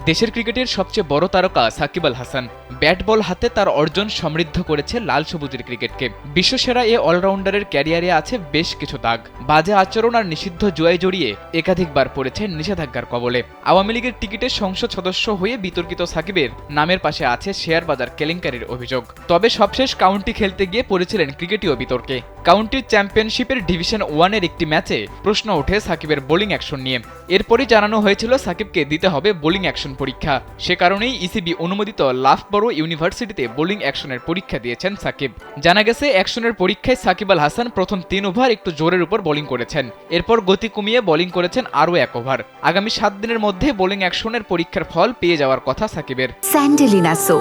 দেশের ক্রিকেটের সবচেয়ে বড় তারকা সাকিব আল হাসান ব্যাট বল হাতে তার অর্জন সমৃদ্ধ করেছে লাল সবুজের ক্রিকেটকে। বিশ্বসেরা এ অলরাউন্ডারের ক্যারিয়ারে আছে বেশ কিছু দাগ। বাজে আচরণ আর নিষিদ্ধ জুয়ায় জড়িয়ে একাধিকবার পড়েছে নিষেধাজ্ঞার কবলে। আওয়ামী লীগের টিকিটে সংসদ সদস্য হয়ে বিতর্কিত সাকিবের নামের পাশে আছে শেয়ার বাজার কেলেঙ্কারির অভিযোগ। তবে সবশেষ কাউন্টি খেলতে গিয়ে পড়েছিলেন ক্রিকেটীয় বিতর্কে। কাউন্টি চ্যাম্পিয়নশিপের ডিভিশন 1-এর একটি ম্যাচে প্রশ্ন ওঠে সাকিবের বোলিং অ্যাকশন নিয়ে। এরপরই জানানো হয়েছিল সাকিবকে দিতে হবে বোলিং অ্যাকশন পরীক্ষা। সে কারণেই ইসিবি অনুমোদিত লাফবরো ইউনিভার্সিটিতে বোলিং অ্যাকশনের পরীক্ষা দিয়েছেন সাকিব। জানা গেছে অ্যাকশনের পরীক্ষায় সাকিব আল হাসান প্রথম 3 ওভার একটু জোরের উপর বোলিং করেছেন। এরপর গতি কমিয়ে বোলিং করেছেন আরও 1 ওভার। আগামী 7 দিনের মধ্যে বোলিং অ্যাকশনের পরীক্ষার ফল পেয়ে যাওয়ার কথা সাকিবের। স্যান্ডেলিনা সো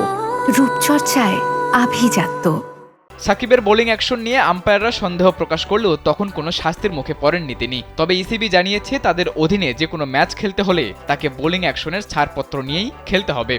রূপচর্চায় আভিজাত্য। সাকিবের বোলিং অ্যাকশন নিয়ে আম্পায়াররা সন্দেহ প্রকাশ করলেও তখন কোনো শাস্তির মুখে পড়েননি তিনি। তবে ইসিবি জানিয়েছে তাদের অধীনে যে কোনো ম্যাচ খেলতে হলে তাকে বোলিং অ্যাকশনের ছাড়পত্র নিয়েই খেলতে হবে।